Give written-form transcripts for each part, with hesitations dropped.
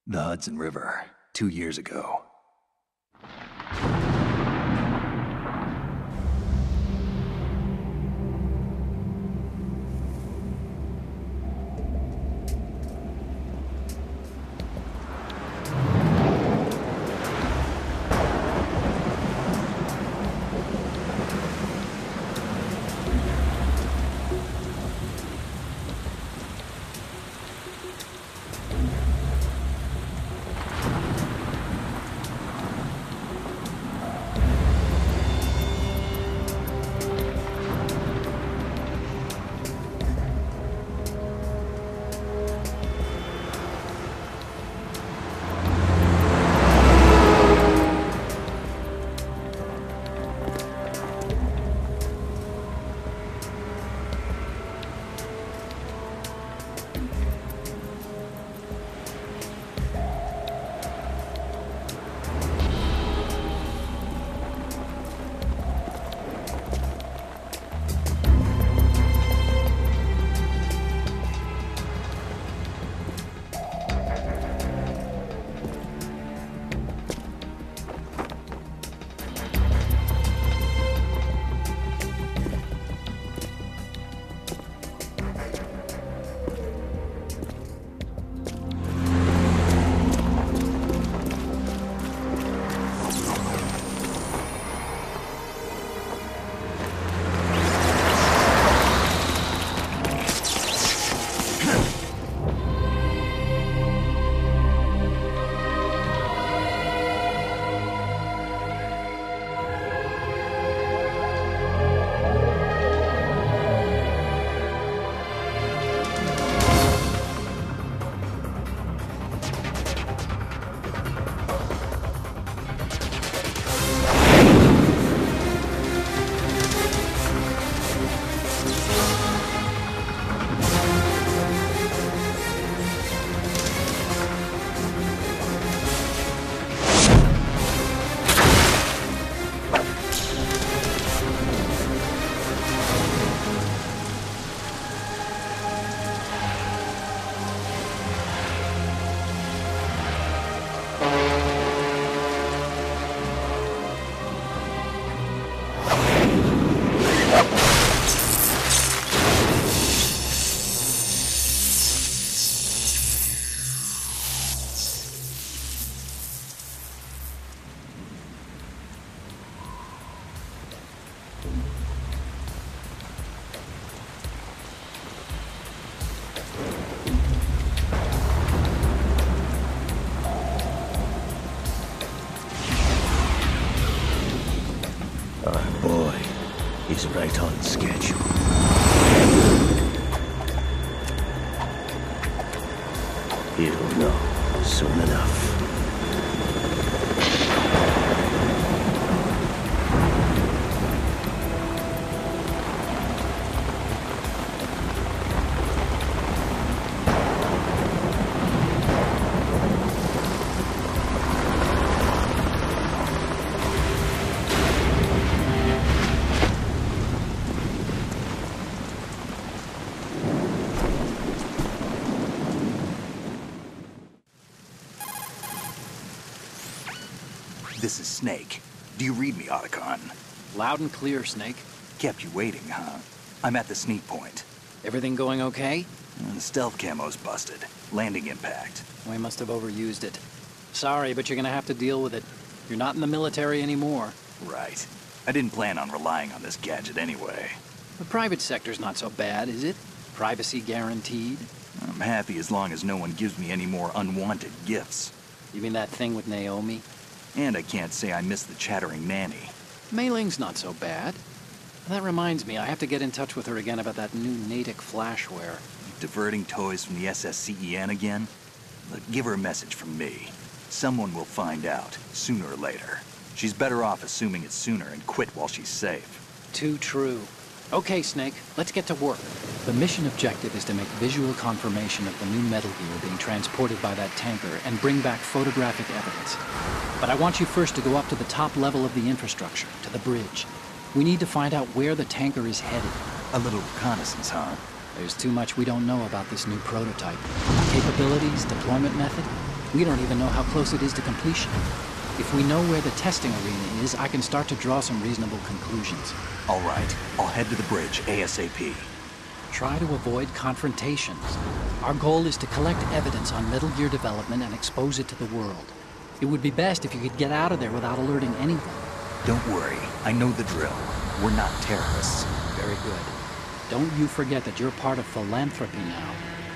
The Hudson River, 2 years ago. Oh boy, he's right on schedule. He'll know soon enough. This is Snake. Do you read me, Otacon? Loud and clear, Snake. Kept you waiting, huh? I'm at the sneak point. Everything going okay? The stealth camo's busted. Landing impact. We must have overused it. Sorry, but you're gonna have to deal with it. You're not in the military anymore. Right. I didn't plan on relying on this gadget anyway. The private sector's not so bad, is it? Privacy guaranteed? I'm happy as long as no one gives me any more unwanted gifts. You mean that thing with Naomi? And I can't say I miss the chattering nanny. Mei Ling's not so bad. That reminds me, I have to get in touch with her again about that new Natick flashware. Diverting toys from the SSCEN again? Look, give her a message from me. Someone will find out, sooner or later. She's better off assuming it's sooner and quit while she's safe. Too true. Okay, Snake, let's get to work. The mission objective is to make visual confirmation of the new Metal Gear being transported by that tanker and bring back photographic evidence. But I want you first to go up to the top level of the infrastructure, to the bridge. We need to find out where the tanker is headed. A little reconnaissance, huh? There's too much we don't know about this new prototype. Capabilities, deployment method. We don't even know how close it is to completion. If we know where the testing arena is, I can start to draw some reasonable conclusions. All right, I'll head to the bridge ASAP. Try to avoid confrontations. Our goal is to collect evidence on Metal Gear development and expose it to the world. It would be best if you could get out of there without alerting anyone. Don't worry, I know the drill. We're not terrorists. Very good. Don't you forget that you're part of Philanthropy now,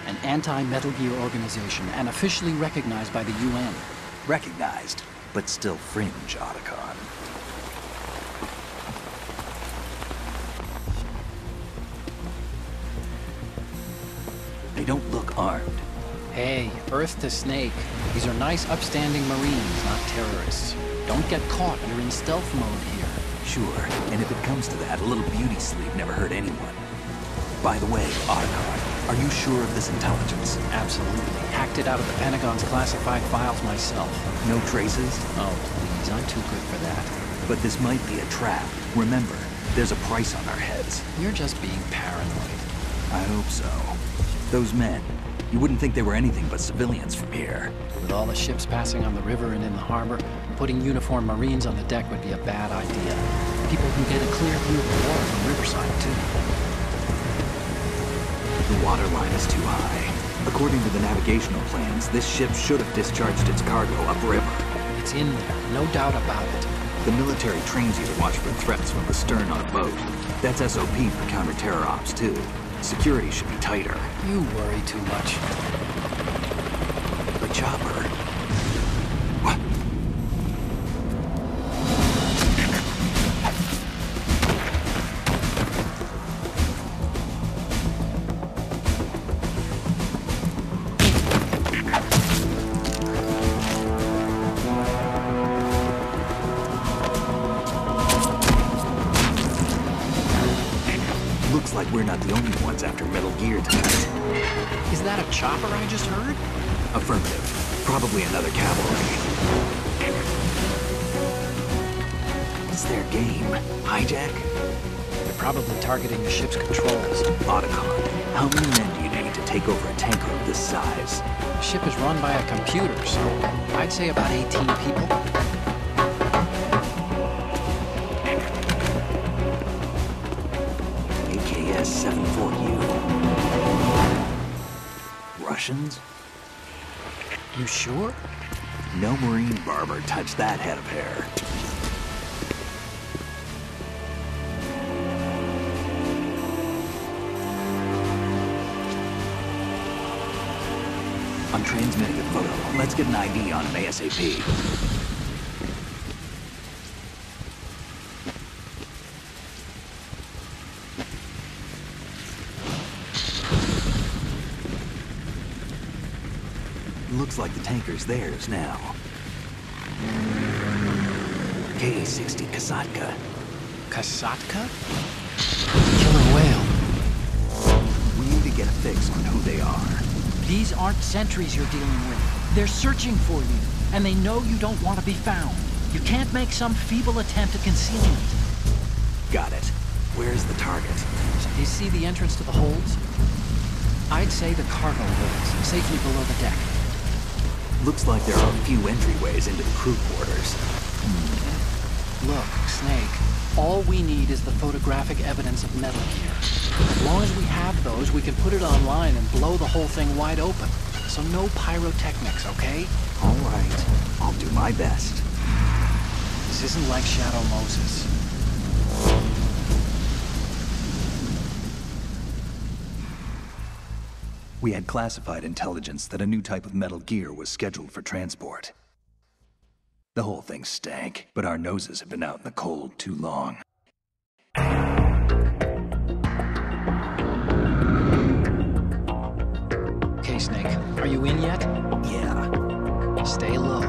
an anti-Metal Gear organization and officially recognized by the UN. Recognized, but still fringe, Otacon. They don't look armed. Hey, Earth to Snake. These are nice, upstanding Marines, not terrorists. Don't get caught. You're in stealth mode here. Sure, and if it comes to that, a little beauty sleep never hurt anyone. By the way, Otacon, are you sure of this intelligence? Absolutely. Hacked it out of the Pentagon's classified files myself. No traces? Oh, please. I'm too good for that. But this might be a trap. Remember, there's a price on our heads. You're just being paranoid. I hope so. Those men, you wouldn't think they were anything but civilians from here. With all the ships passing on the river and in the harbor, putting uniformed Marines on the deck would be a bad idea. People can get a clear view of the water from Riverside, too. The water line is too high. According to the navigational plans, this ship should have discharged its cargo upriver. It's in there, no doubt about it. The military trains you to watch for threats from the stern on a boat. That's SOP for counter-terror ops, too. Security should be tighter. You worry too much. The chopper. What? Looks like we're not the only ones after Metal Gear tonight. Is that a chopper I just heard? Affirmative. Probably another cavalry. What's their game? Hijack? They're probably targeting the ship's controls. Otacon, how many men do you need to take over a tanker of this size? The ship is run by a computer, so I'd say about 18 people. AKS-74U. Russians? You sure? No Marine barber touched that head of hair. I'm transmitting a photo. Let's get an ID on him ASAP. Looks like the tanker's theirs now. KA-60 Kasatka. Kasatka? Killer whale. We need to get a fix on who they are. These aren't sentries you're dealing with. They're searching for you, and they know you don't want to be found. You can't make some feeble attempt at concealment. Got it. Where's the target? So do you see the entrance to the holds? I'd say the cargo holds, safely below the deck. Looks like there are a few entryways into the crew quarters. Look, Snake, all we need is the photographic evidence of Metal Gear. As long as we have those, we can put it online and blow the whole thing wide open. So no pyrotechnics, okay? All right. I'll do my best. This isn't like Shadow Moses. We had classified intelligence that a new type of Metal Gear was scheduled for transport. The whole thing stank, but our noses have been out in the cold too long. Okay, Snake, are you in yet? Yeah. Stay low.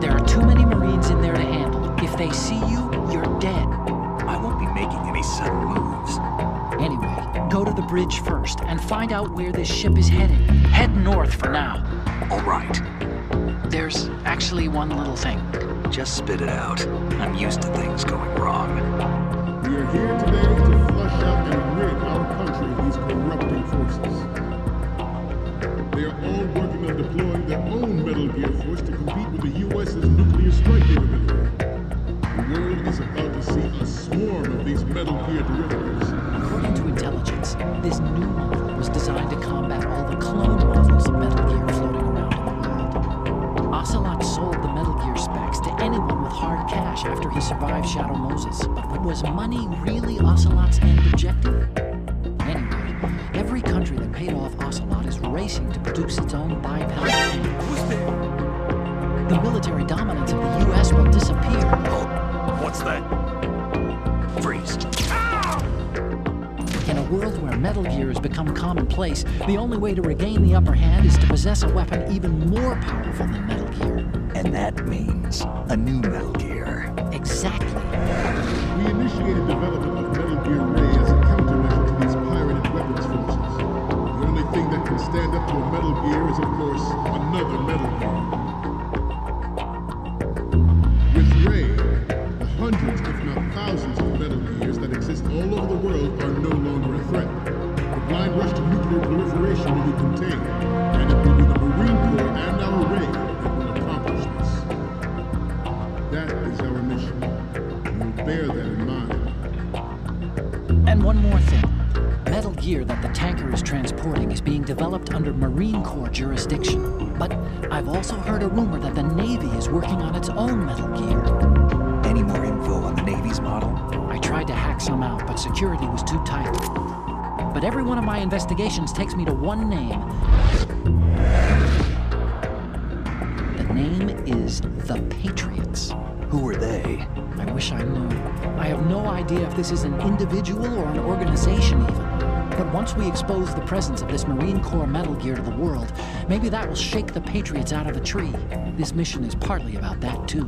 There are too many Marines in there to handle. If they see you, you're dead. I won't be making any sudden moves. Anyway, go to the bridge first and find out where this ship is heading. Head north for now. All right. There's actually one little thing. Just spit it out. I'm used to things going wrong. We are here today to flush out and rid our country of these corrupting forces. They are all working on deploying their own Metal Gear Force to compete with the U.S.'s nuclear strike capability. The world is about to see a swarm of these Metal Gear derivatives. According to intelligence, this new model was designed to combat all the clone models of Metal Gear floating around in the world. Ocelot sold the Metal Gear specs to anyone with hard cash after he survived Shadow Moses. But was money really Ocelot's end objective? Anyway, every country that paid off Ocelot is racing to produce its own bi-pound tank. Who's there? The military dominance of the U.S. will disappear. What's that? Freeze. In a world where Metal Gear has become commonplace, the only way to regain the upper hand is to possess a weapon even more powerful than Metal Gear. And that means a new Metal Gear. Exactly. We initiated development of Metal Gear Ray as a countermeasure to these pirated weapons forces. The only thing that can stand up to a Metal Gear is, of course, another Metal Gear. With Ray, the hundreds, if not thousands, of Metal Gears that exist all over the world are no longer a threat. The blind rush to nuclear proliferation will be contained, and it will be the Marine Corps and our Ray that will accomplish this. That is our mission. We'll bear that in mind. And one more thing. Metal Gear that the tanker is transporting is being developed under Marine Corps jurisdiction. But I've also heard a rumor that the Navy is working on its own Metal Gear. Any more info on the Navy's model? I tried to hack some out, but security was too tight. But every one of my investigations takes me to one name. The name is the Patriots. Who are they? I wish I knew. I have no idea if this is an individual or an organization even. But once we expose the presence of this Marine Corps Metal Gear to the world, maybe that will shake the Patriots out of the tree. This mission is partly about that too.